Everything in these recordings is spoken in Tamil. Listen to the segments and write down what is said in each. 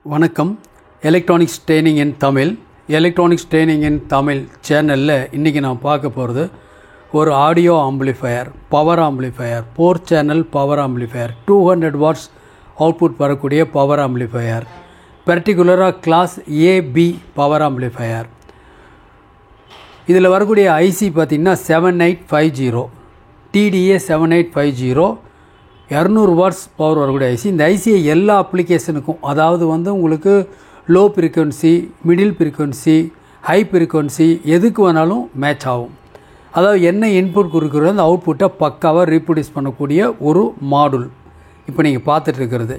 வணக்கம். எலக்ட்ரானிக்ஸ் ட்ரெயினிங் இன் தமிழ் சேனலில் இன்றைக்கி நான் பார்க்க போகிறது ஒரு audio amplifier, power amplifier, 4 channel power amplifier, 200 watts output வரக்கூடிய பவர் ஆம்பிளிஃபையர், பர்டிகுலராக கிளாஸ் ஏபி பவர் ஆம்பிளிஃபையர். இதில் வரக்கூடிய ஐசி பார்த்திங்கன்னா 7850 TDA 7850 200 வாட்ஸ் பவர் வரக்கூடிய ஐசி. இந்த ஐசியை எல்லா அப்ளிகேஷனுக்கும், அதாவது உங்களுக்கு low frequency, middle frequency, high frequency எதுக்கு வேணாலும் மேட்ச் ஆகும். அதாவது என்ன இன்புட் கொடுக்குறதோ அந்த அவுட்புட்டை பக்காவாக ரீப்ரொடியூஸ் பண்ணக்கூடிய ஒரு மாடுல் இப்போ நீங்கள் பார்த்துட்டு இருக்கிறது.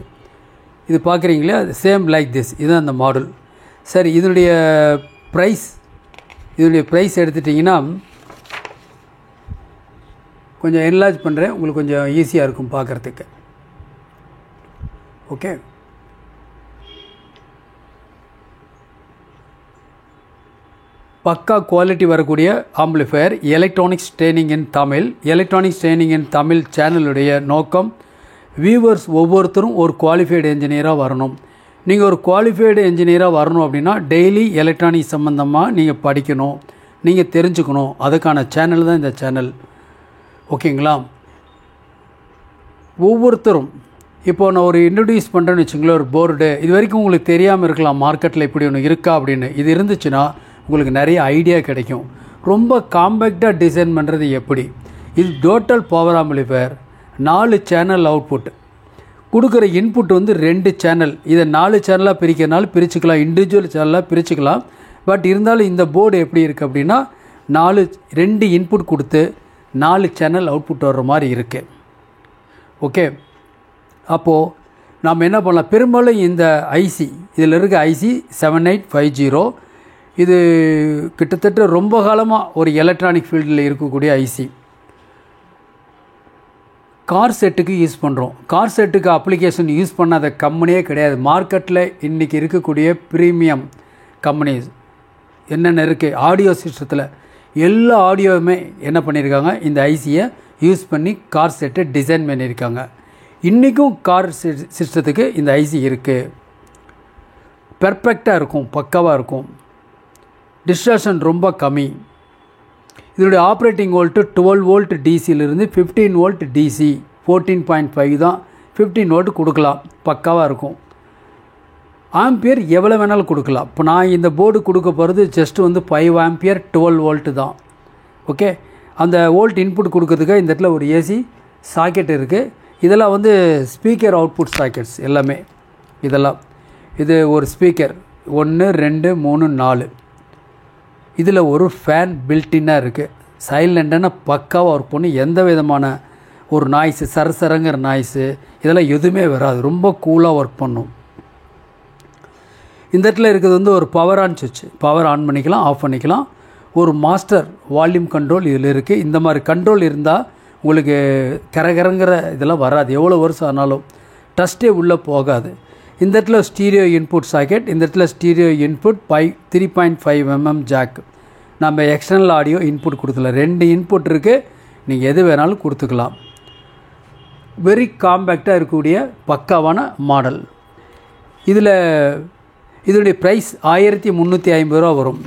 இது பார்க்குறீங்களே, சேம் லைக் திஸ், இதுதான் அந்த மாடுல். சரி, இதனுடைய ப்ரைஸ் எடுத்துட்டிங்கன்னா கொஞ்சம் என்லார்ஜ் பண்ணுறேன், உங்களுக்கு கொஞ்சம் ஈஸியாக இருக்கும் பார்க்குறதுக்கு. ஓகே, பக்கா குவாலிட்டி வரக்கூடிய ஆம்பிளிஃபையர். எலக்ட்ரானிக்ஸ் ட்ரெயினிங் இன் தமிழ் சேனலுடைய நோக்கம், வியூவர்ஸ் ஒவ்வொருத்தரும் ஒரு குவாலிஃபைடு என்ஜினியராக வரணும். நீங்கள் ஒரு குவாலிஃபைடு என்ஜினியராக வரணும் அப்படின்னா டெய்லி எலக்ட்ரானிக்ஸ் சம்மந்தமாக நீங்கள் படிக்கணும், நீங்கள் தெரிஞ்சுக்கணும். அதுக்கான சேனல் தான் இந்த சேனல். ஓகேங்களா? ஒவ்வொருத்தரும் இப்போ நான் ஒரு இன்ட்ரடியூஸ் பண்ணுறேன்னு வச்சுங்களேன், ஒரு போர்டு, இது வரைக்கும் உங்களுக்கு தெரியாமல் இருக்கலாம் மார்க்கெட்டில் இப்படி ஒன்று இருக்கா அப்படின்னு. இது இருந்துச்சுன்னா உங்களுக்கு நிறைய ஐடியா கிடைக்கும். ரொம்ப காம்பேக்டாக டிசைன் பண்ணுறது எப்படி. இது total power amplifier, 4 channel output கொடுக்குற இன்புட் 2 சேனல். இதை 4 சேனலாக பிரிக்கிறனால பிரிச்சுக்கலாம், இண்டிவிஜுவல் சேனலாக பிரிச்சுக்கலாம். பட் இருந்தாலும் இந்த போர்டு எப்படி இருக்குது அப்படின்னா 2 இன்புட் கொடுத்து 4 சேனல் அவுட்புட் வர்ற மாதிரி இருக்குது. ஓகே, அப்போது நாம் என்ன பண்ணலாம், பெரும்பாலும் இந்த ஐசி, இதில் இருக்க ஐசி 7850, இது கிட்டத்தட்ட ரொம்ப காலமாக ஒரு எலக்ட்ரானிக் ஃபீல்டில் இருக்கக்கூடிய ஐசி. கார் செட்டுக்கு யூஸ் பண்ணுறோம். கார் செட்டுக்கு அப்ளிகேஷன் யூஸ் பண்ணாத கம்பெனியே கிடையாது. மார்க்கெட்டில் இன்றைக்கி இருக்கக்கூடிய ப்ரீமியம் கம்பெனிஸ் என்னென்ன இருக்குது, ஆடியோ சிஸ்டத்தில் எல்லா ஆடியோவுமே என்ன பண்ணியிருக்காங்க, இந்த ஐசியை யூஸ் பண்ணி கார் செட்டை டிசைன் பண்ணியிருக்காங்க. இன்றைக்கும் கார் சிஸ்டத்துக்கு இந்த ஐசி இருக்குது. பெர்ஃபெக்டாக இருக்கும், பக்காவாக இருக்கும், டிஸ்டார்ஷன் ரொம்ப கம்மி. இதனுடைய ஆப்ரேட்டிங் வோல்ட்டு 12 வோல்ட் டிசியிலிருந்து 15 வோல்ட் டிசி, 14.5 தான், 15 வோல்ட் கொடுக்கலாம், பக்காவாக இருக்கும். ஆம்பியர் எவ்வளோ வேணாலும் கொடுக்கலாம். இப்போ நான் இந்த போர்டு கொடுக்க போகிறது ஜஸ்ட்டு 5 ஆம்பியர் 12 வோல்ட்டு தான். ஓகே, அந்த வோல்ட் இன்புட் கொடுக்கறதுக்கு இந்த இடத்துல ஒரு ஏசி சாக்கெட் இருக்குது. இதெல்லாம் ஸ்பீக்கர் அவுட்புட் சாக்கெட்ஸ் எல்லாமே. இது ஒரு ஸ்பீக்கர் 1 2 3 4. இதில் ஒரு ஃபேன் பில்டின்னாக இருக்குது. சைலண்டான பக்காவாக ஒர்க் பண்ணி எந்த விதமான ஒரு நாய்ஸு, சரசரங்கிற நாய்ஸு இதெல்லாம் எதுவுமே வராது. ரொம்ப கூலாக ஒர்க் பண்ணும். இந்த இடத்துல இருக்கிறது ஒரு பவர் ஆன் சுவிட்ச். பவர் ஆன் பண்ணிக்கலாம், ஆஃப் பண்ணிக்கலாம். ஒரு மாஸ்டர் வால்யூம் கண்ட்ரோல் இதில் இருக்குது. இந்த மாதிரி கண்ட்ரோல் இருந்தால் உங்களுக்கு கரகரங்கிற இதெல்லாம் வராது. எவ்வளோ வருஷம் ஆனாலும் டஸ்ட்டே உள்ளே போகாது. இந்த இடத்துல ஸ்டீரியோ இன்புட் சாக்கெட், இந்த இடத்துல ஸ்டீரியோ இன்புட் 3.5 mm ஜாக். நம்ம எக்ஸ்டர்னல் ஆடியோ இன்புட் கொடுத்துக்கலாம். 2 இன்புட் இருக்குது, நீங்கள் எது வேணாலும் கொடுத்துக்கலாம். வெரி காம்பேக்டாக இருக்கக்கூடிய பக்காவான மாடல். இதனுடைய ப்ரைஸ் 1350 ரூபா வரும்.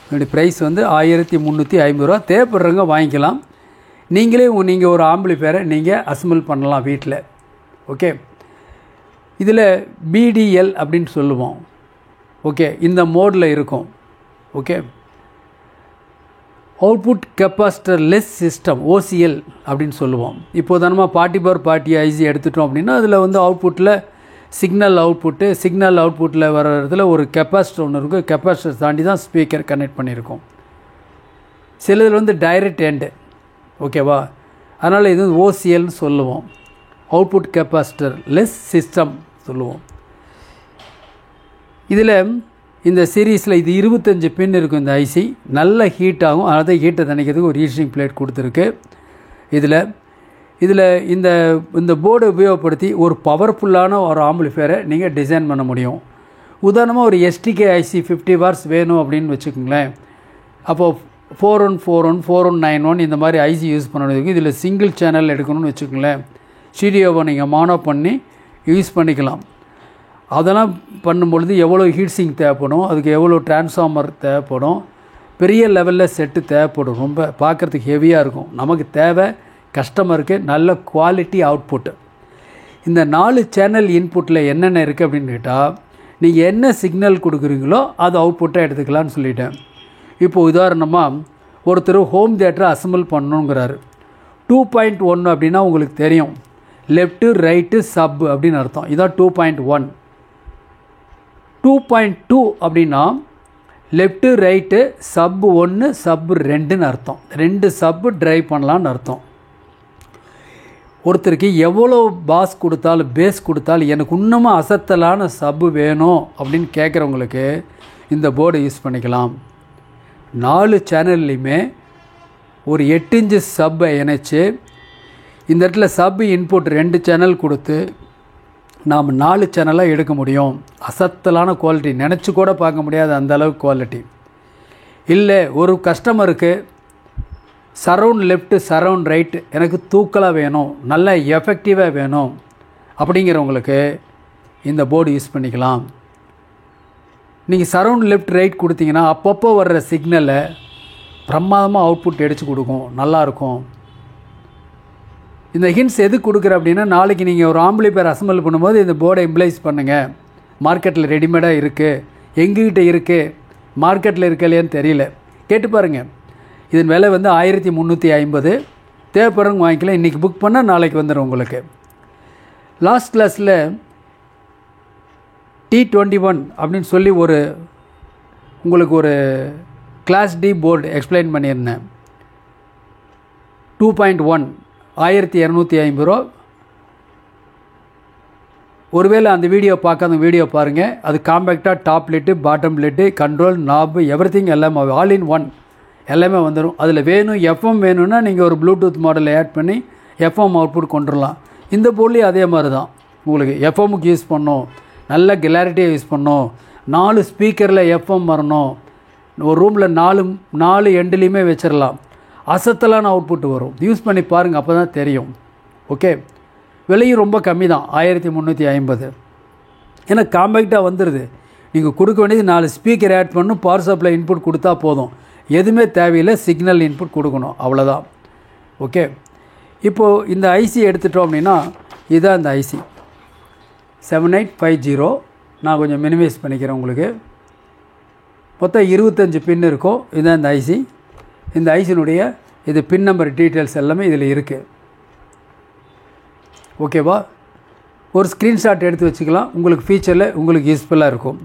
இதனுடைய ப்ரைஸ் 1350 ரூபா. தேவைப்படுறவங்க வாங்கிக்கலாம். நீங்கள் ஒரு ஆம்பிளிஃபையரை நீங்கள் அசம்பிள் பண்ணலாம் வீட்டில். ஓகே, இதில் பிடிஎல் அப்படின்னு சொல்லுவோம். ஓகே, இந்த மோடில் இருக்கும். Okay, output capacitor less system, OCl அப்படின்னு சொல்லுவோம். இப்போது நம்ம பார்ட்டி ஐசி எடுத்துட்டோம் அப்படின்னா அதில் அவுட்புட்டில் சிக்னல் அவுட்புட்டில் வர இடத்துல ஒரு கெப்பாசிட்டர் ஒன்று இருக்கும். கெப்பாசிட்டர் தாண்டி தான் ஸ்பீக்கர் கனெக்ட் பண்ணியிருக்கோம். சிலதில் டைரக்ட் எண்டு. ஓகேவா? அதனால் இது ஓசிஎல்னு சொல்லுவோம். அவுட்புட் கெப்பாசிட்டர் லெஸ் சிஸ்டம் சொல்லுவோம். இதில் இந்த சீரீஸில் இது 25 பின் இருக்கும். இந்த ஐசி நல்ல ஹீட் ஆகும். அதனால் ஹீட்டை தணிக்கிறதுக்கு ஒரு ஹீட்டிங் பிளேட் கொடுத்துருக்கு. இதில் இந்த போர்டை உபயோகப்படுத்தி ஒரு பவர்ஃபுல்லான ஒரு ஆம்பிளிஃபையரை நீங்கள் டிசைன் பண்ண முடியும். உதாரணமாக ஒரு எஸ்டிகே ஐசி 50 வாட்ஸ் வேணும் அப்படின்னு வச்சுக்கோங்களேன். அப்போது 4141 இந்த மாதிரி ஐசி யூஸ் பண்ணணும். இதில் சிங்கிள் சேனல் எடுக்கணும்னு வச்சுக்கோங்களேன். ஸ்டீரியோவை நீங்கள் மானோ பண்ணி யூஸ் பண்ணிக்கலாம். அதெல்லாம் பண்ணும்பொழுது எவ்வளோ ஹீட்ஸிங் தேவைப்படும், அதுக்கு எவ்வளோ டிரான்ஸ்ஃபார்மர் தேவைப்படும், பெரிய லெவலில் செட்டு தேவைப்படும், ரொம்ப பார்க்குறதுக்கு ஹெவியாக இருக்கும். நமக்கு தேவை கஸ்டமருக்கு நல்ல குவாலிட்டி அவுட்புட்டு. இந்த 4 சேனல் இன்புட்டில் என்னென்ன இருக்குது அப்படின்னு கேட்டால், நீங்கள் என்ன சிக்னல் கொடுக்குறீங்களோ அது அவுட்புட்டாக எடுத்துக்கலான்னு சொல்லிட்டேன். இப்போது உதாரணமாக ஒருத்தர் ஹோம் தியேட்டரை அசம்பிள் பண்ணணுங்கிறாரு. 2.1 அப்படின்னா உங்களுக்கு தெரியும், லெஃப்ட்டு ரைட்டு சப் அப்படின்னு அர்த்தம். இதான் 2.1. 2.2 அப்படின்னா லெஃப்ட்டு ரைட்டு சப் 1 சப் 2ன்னு அர்த்தம். 2 சப்பு ட்ரைவ் பண்ணலான்னு அர்த்தம். ஒருத்தருக்கு எவ்வளோ பாஸ் கொடுத்தாலும் பேஸ் கொடுத்தாலும் எனக்கு இன்னமும் அசத்தலான சப்பு வேணும் அப்படின்னு கேட்குறவங்களுக்கு இந்த போர்டை யூஸ் பண்ணிக்கலாம். 4 சேனல்லையுமே ஒரு 8 இன்ச்சு சப்பை இணைச்சி இந்த இடத்துல சப் இன்புட் 2 சேனல் கொடுத்து நாம் 4 சேனலாக எடுக்க முடியும். அசத்தலான குவாலிட்டி, நினச்சி கூட பார்க்க முடியாது அந்த அளவுக்கு குவாலிட்டி. இல்லை ஒரு கஸ்டமருக்கு சரவுண்ட் லெஃப்ட்டு சரவுண்ட் ரைட்டு எனக்கு தூக்கலாக வேணும், நல்ல எஃபெக்டிவாக வேணும் அப்படிங்கிறவங்களுக்கு இந்த போர்டு யூஸ் பண்ணிக்கலாம். நீங்கள் சரவுண்ட் லெஃப்ட் ரைட் கொடுத்தீங்கன்னா அப்பப்போ வர்ற சிக்னலை பிரமாதமாக அவுட்புட் அடித்து கொடுக்கும், நல்லாயிருக்கும். இந்த ஹிண்ட்ஸ் எது கொடுக்குற அப்படின்னா, நாளைக்கு நீங்கள் ஒரு ஆம்பிளிஃபையர் அசம்பிள் பண்ணும்போது இந்த போர்டை இம்ப்ளைஸ் பண்ணுங்கள். மார்க்கெட்டில் ரெடிமேடாக இருக்குது, எங்ககிட்ட இருக்குது, மார்க்கெட்டில் இருக்க இல்லையான்னு தெரியல, கேட்டு பாருங்கள். இதன் விலை வந்து 1350. தேவைப்படுறவங்க வாங்கிக்கலாம். இன்றைக்கி புக் பண்ணால் நாளைக்கு வந்துடும் உங்களுக்கு. லாஸ்ட் கிளாஸில் T21 அப்படின்னு சொல்லி உங்களுக்கு ஒரு கிளாஸ் டி போர்டு எக்ஸ்பிளைன் பண்ணியிருந்தேன். 2.1 1250 ரூபா. ஒருவேளை அந்த வீடியோ பார்க்காத வீடியோ பாருங்கள். அது காம்பேக்டாக top lid bottom lid control knob everything எல்லாமே ஆல் இன் ஒன் எல்லாமே வந்துடும். அதில் வேணும் எஃப்எம் வேணும்னா நீங்கள் ஒரு ப்ளூடூத் மாடலை ஆட் பண்ணி எஃப்எம் அவுட்புட் கொண்டுடலாம். இந்த போர்ட்லேயும் அதே மாதிரி தான். உங்களுக்கு எஃப்எம்முக்கு யூஸ் பண்ணோம், நல்ல கிளாரிட்டியாக யூஸ் பண்ணோம், 4 ஸ்பீக்கரில் எஃப்எம் வரணும், ஒரு ரூமில் 4 எண்டுலேயுமே வச்சிடலாம், அசத்தலான அவுட்புட் வரும். யூஸ் பண்ணி பாருங்கள், அப்போ தான் தெரியும். ஓகே, விலையும் ரொம்ப கம்மி தான், 1350. ஏன்னா காம்பேக்டாக வந்துடுது. நீங்கள் கொடுக்க வேண்டியது 4 ஸ்பீக்கர் ஆட் பண்ணணும், பவர் சப்ளை இன்புட் கொடுத்தா போதும், எதுவுமே தேவையில்லை, சிக்னல் இன்புட் கொடுக்கணும், அவ்வளோதான். ஓகே, இப்போது இந்த ஐசி எடுத்துட்டோம் அப்படின்னா இதுதான் இந்த ஐசி 7850. நான் கொஞ்சம் மினிமைஸ் பண்ணிக்கிறேன். உங்களுக்கு மொத்தம் 25 பின் இருக்கும். இதுதான் இந்த ஐசி. இந்த ஐசினுடைய இது பின் நம்பர் டீட்டெயில்ஸ் எல்லாமே இதில் இருக்குது. ஓகேவா? ஒரு ஸ்க்ரீன்ஷாட் எடுத்து வச்சுக்கலாம், உங்களுக்கு ஃபியூச்சரில் உங்களுக்கு யூஸ்ஃபுல்லாக இருக்கும்.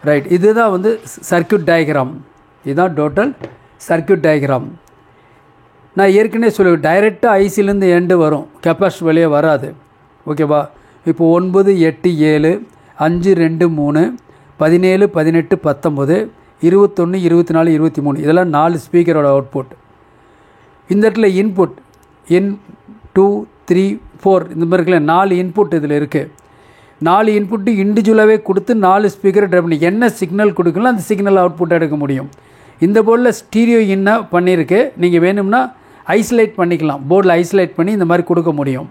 ரைட், இதுதான் வந்து சர்க்யூட் டயக்ராம். இதுதான் டோட்டல் சர்க்யூட் டயக்ராம். நான் ஏற்கனவே சொல்லுவேன், டைரெக்டாக ஐசிலேருந்து எண்டு வரும், கெப்பாசிட்டர் வெளியே வராது. ஓகேவா? இப்போ 9, 8, 7, 5, 2, 3, 17, 18, 19, 21, 24, 23 இதெல்லாம் 4 ஸ்பீக்கரோட அவுட்புட். இந்த இடத்துல இன்புட் N 2 3 4 இந்த மாதிரி இருக்குல்ல, 4 இன்புட் இதில் இருக்குது. 4 இன்புட்டு இண்டிவிஜுவலாகவே கொடுத்து 4 ஸ்பீக்கரை ட்ரை பண்ணி என்ன சிக்னல் கொடுக்கலாம் அந்த சிக்னல் அவுட்புட் எடுக்க முடியும். இந்த போர்டில் ஸ்டீரியோ இன்ன பண்ணியிருக்கு. நீங்கள் வேணும்னா ஐசோலேட் பண்ணிக்கலாம், போர்டில் ஐசோலேட் பண்ணி இந்த மாதிரி கொடுக்க முடியும்.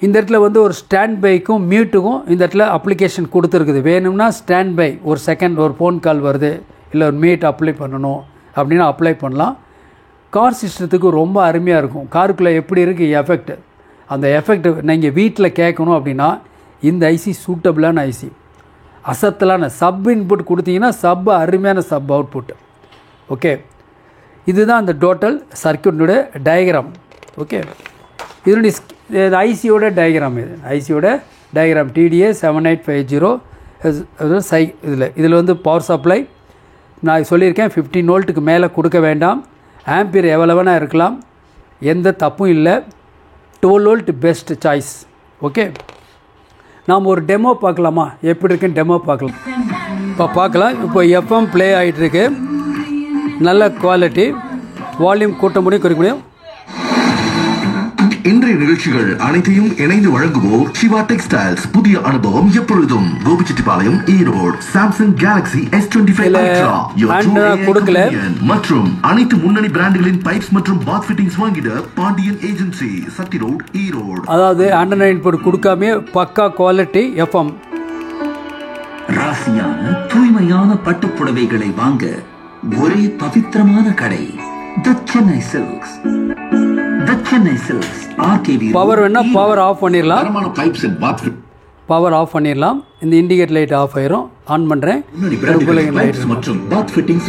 இந்த இடத்துல வந்து ஒரு ஸ்டாண்ட் பைக்கும் மியூட்டுக்கும் இந்த இடத்துல அப்ளிகேஷன் கொடுத்துருக்குது. வேணும்னா ஸ்டாண்ட் பை, ஒரு செகண்ட் ஒரு ஃபோன் கால் வருது, இல்லை ஒரு மியூட் அப்ளை பண்ணணும் அப்படின்னா அப்ளை பண்ணலாம். கார் சிஸ்டத்துக்கு ரொம்ப அருமையாக இருக்கும். காருக்குள்ளே எப்படி இருக்குது எஃபெக்ட், அந்த எஃபெக்ட் நீங்கள் வீட்டில் கேட்கணும் அப்படின்னா இந்த ஐசி சூட்டபிளான ஐசி. அசத்தலான சப் இன்புட் கொடுத்தீங்கன்னா சப் அருமையான சப் அவுட்புட். ஓகே, இதுதான் அந்த டோட்டல் சர்க்யூட்னுடைய டயக்ராம். ஓகே, இதனுடைய ஐசியோட டயக்ராம். இது ஐசியோட டயக்ராம் TDA 7850. இதில் வந்து பவர் சப்ளை நான் சொல்லியிருக்கேன், 15 வோல்ட்டுக்கு மேலே கொடுக்க வேண்டாம். ஆம்பியர் எவ்வளோ வேணால் இருக்கலாம், எந்த தப்பும் இல்லை. 12 வோல்ட் பெஸ்ட் சாய்ஸ். ஓகே, நாம் ஒரு டெமோ பார்க்கலாமா? எப்படி இருக்குன்னு டெமோ பார்க்கலாம். இப்போ பார்க்கலாம். இப்போ எஃப்எம் ப்ளே ஆகிட்டுருக்கு, நல்ல குவாலிட்டி, வால்யூம் கூட்ட முடியும், குறைக்க முடியும். இன்றைய நிகழ்ச்சிகள் அனைத்தையும் இணைந்து வழங்குவோர் சிவா டெக்ஸ்டைல்ஸ். புதிய அனுபவம் எப்பொழுதும். Gobichettipalayam, Erode. Samsung Galaxy S25 Ultra மற்றும் அனைத்து முன்னணி பிராண்டுகளின் பைப்ஸ் மற்றும் பாத் ஃபிட்டிங்ஸ் வாங்கிட பாண்டியன் ஏஜென்சி, சத்தி ரோட், ஈரோடு. அதாவது அண்டர் இன்புட் கொடுக்காம பக்கா குவாலிட்டி எஃப்எம். ராசியான தூய்மையான பட்டு புடவைகளை வாங்க ஒரே பவித்திரமான கடை The Chennai Silks. The Chennai Silks. RKV. Power வேணா பவர் ஆஃப் பண்ணிடலாம். தரமான pipes and bath power off பண்ணிடலாம். இந்த இண்டிகேட் லைட் ஆஃப் ஆயிரும். ஆன் பண்றேன். மற்றும் bath fittings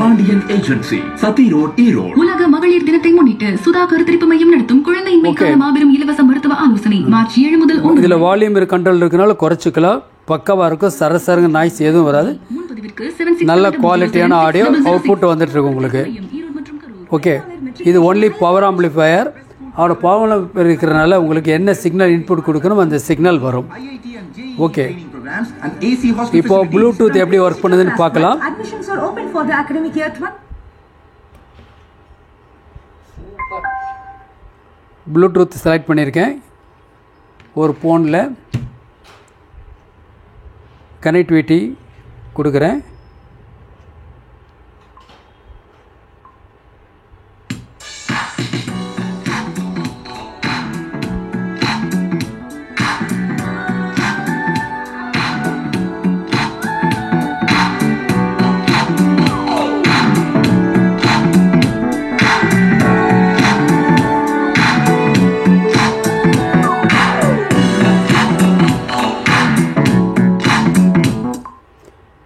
Pandian agency, Sathy road, Erode. உலக மகளிர் தினத்தை முன்னிட்டு சுதா கருத்தரிப்பு மையம் நடத்தும் குழந்தையின்மைக்கான மாபெரும் இலவச மருத்துவ ஆலோசனை மார்ச் 7 முதல் 9. இதுல வால்யூம் கண்ட்ரோல் இருக்கனால குறைச்சிக்கலாம். பக்கவா இருக்கும். சரசரங்க நாய்ஸ் எதுவும் வராது. நல்ல குவாலிட்டியான ஆடியோ அவுட்புட் வந்துட்டு இருக்கு உங்களுக்கு. ஓகே, இது ஒன்லி பவர் ஆம்பிளிஃபையர். அவரோட பவர் இருக்கிறனால உங்களுக்கு என்ன சிக்னல் இன்புட் கொடுக்கணும் அந்த சிக்னல் வரும். ஓகே, இப்போ ப்ளூடூத் எப்படி ஒர்க் பண்ணுதுன்னு பார்க்கலாம். ப்ளூடூத் செலக்ட் பண்ணியிருக்கேன். ஒரு ஃபோனில் கனெக்டிவிட்டி கொடுக்குறேன்.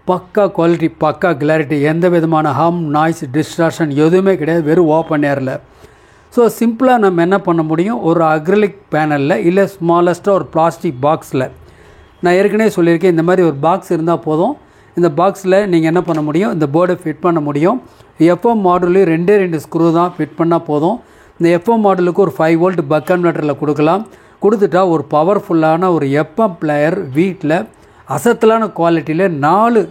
பக்கா குவாலிட்டி, பக்கா கிளாரிட்டி, எந்த விதமான ஹம், நாய்ஸ், டிஸ்ட்ராக்ஷன் எதுவுமே கிடையாது. வெறும் ஓப்பன் ஏரில். ஸோ சிம்பிளாக நம்ம என்ன பண்ண முடியும், ஒரு அக்ரிலிக் பேனலில் இல்லை ஸ்மாலஸ்ட்டாக ஒரு பிளாஸ்டிக் பாக்ஸில், நான் ஏற்கனவே சொல்லியிருக்கேன், இந்த மாதிரி ஒரு பாக்ஸ் இருந்தால் போதும். இந்த பாக்ஸில் நீங்கள் என்ன பண்ண முடியும், இந்த போர்டை ஃபிட் பண்ண முடியும். எஃப்எம் மாடலையும் 2 ஸ்க்ரூ தான் ஃபிட் பண்ணால் போதும். இந்த எஃப்எம் மாடலுக்கு ஒரு 5 வோல்ட் பக் கன்வெர்ட்டரில் கொடுக்கலாம். கொடுத்துட்டா ஒரு பவர்ஃபுல்லான ஒரு எஃப்எம் பிளேயர் வீட்டில் அசத்தலான குவாலிட்டியில் 4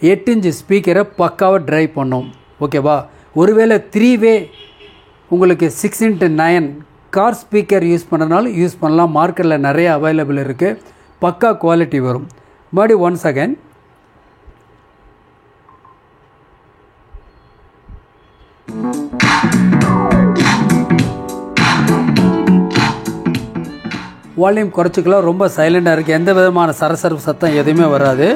8 இன்ச் ஸ்பீக்கரை பக்காவாக ட்ரைவ் பண்ணும். ஓகேவா? ஒருவேளை 3 வே உங்களுக்கு 6x9 கார் ஸ்பீக்கர் யூஸ் பண்ணுறதுனால யூஸ் பண்ணலாம். மார்க்கெட்டில் நிறைய அவைலபிள் இருக்குது. பக்கா குவாலிட்டி வரும். மறுபடியும் ஒன்ஸ் அகைன் வால்யூம் குறைச்சிக்கலாம். ரொம்ப சைலண்டாக இருக்குது. எந்த விதமான சரசரப்பு சத்தம் எதுவுமே வராது.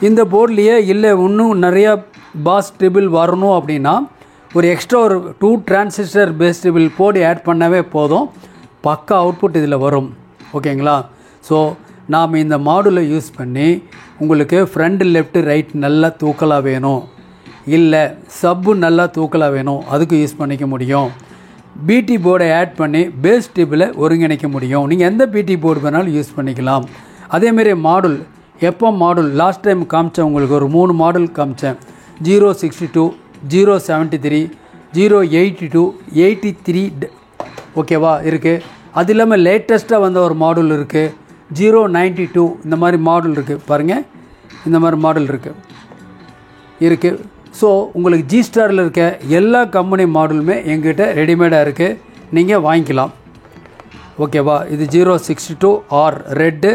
இந்த போர்ட்லேயே இல்லை இன்னும் நிறையா பாஸ் ட்ரிபிள் வரணும் அப்படின்னா ஒரு எக்ஸ்ட்ரா ஒரு 2 transistor bass treble board add பண்ணவே போதும். பக்கா அவுட்புட் இதில் வரும். ஓகேங்களா? ஸோ நாம் இந்த மாடுலை யூஸ் பண்ணி உங்களுக்கு ஃப்ரண்ட் லெஃப்ட் ரைட் நல்லா தூக்கலாக வேணும், இல்லை சப்பு நல்லா தூக்கலாக வேணும், அதுக்கு யூஸ் பண்ணிக்க முடியும். பிடி போர்டை ஆட் பண்ணி பேஸ் டியூபில் ஒருங்கிணைக்க முடியும். நீங்கள் எந்த பிடி போர்டு வேணாலும் யூஸ் பண்ணிக்கலாம். அதேமாரி module FM module last time காமிச்சேன் உங்களுக்கு. ஒரு 3 மாடல் காமிச்சேன். 062, 073, 082, 83 ஓகேவா இருக்குது. அது இல்லாமல் லேட்டஸ்ட்டாக வந்த ஒரு மாடல் இருக்குது 092. இந்த மாதிரி மாடல் இருக்குது பாருங்கள். இந்த மாதிரி மாடல் இருக்குது. ஸோ உங்களுக்கு ஜி ஸ்டாரில் இருக்க எல்லா கம்பெனி மாடலுமே எங்கிட்ட ரெடிமேடாக இருக்குது, நீங்கள் வாங்கிக்கலாம். ஓகேவா? இது 062 ஆர் ரெட்டு,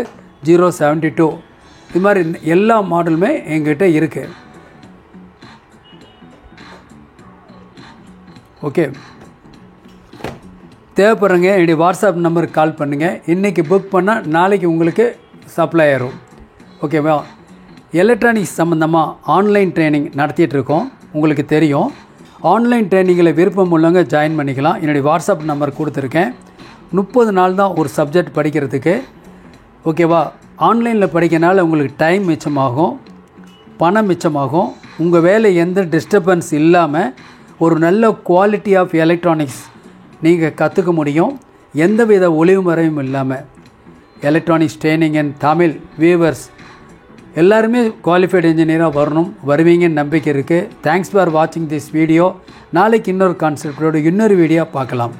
072 இது மாதிரி எல்லா மாடலுமே எங்கிட்ட இருக்குது. ஓகே, தேவைப்படுறங்க என்னுடைய வாட்ஸ்அப் நம்பருக்கு கால் பண்ணுங்கள். இன்றைக்கி புக் பண்ணால் நாளைக்கு உங்களுக்கு சப்ளை ஆயிரும். ஓகேவா? எலக்ட்ரானிக்ஸ் சம்மந்தமாக ஆன்லைன் ட்ரைனிங் நடத்திட்டுருக்கோம். உங்களுக்கு தெரியும். ஆன்லைன் ட்ரைனிங்கில் விருப்பம் உள்ளவங்க ஜாயின் பண்ணிக்கலாம். என்னுடைய வாட்ஸ்அப் நம்பர் கொடுத்துருக்கேன். 30 நாள் தான் ஒரு சப்ஜெக்ட் படிக்கிறதுக்கு. ஓகேவா? ஆன்லைனில் படிக்கிறனால உங்களுக்கு டைம் மிச்சமாகும், பணம் மிச்சமாகும். உங்கள் வேலை எந்த டிஸ்டர்பன்ஸ் இல்லாமல் ஒரு நல்ல குவாலிட்டி ஆஃப் எலக்ட்ரானிக்ஸ் நீங்கள் கற்றுக்க முடியும். எந்தவித ஒளிவு மறைவும் இல்லாமல். Electronics training and Tamil viewers எல்லாருமே குவாலிஃபைடு இன்ஜினியராக வருவீங்கன்னு நம்பிக்கை இருக்குது. தேங்க்ஸ் ஃபார் வாட்சிங் திஸ் வீடியோ. நாளைக்கு இன்னொரு கான்செப்டோடு இன்னொரு வீடியோ பார்க்கலாம்.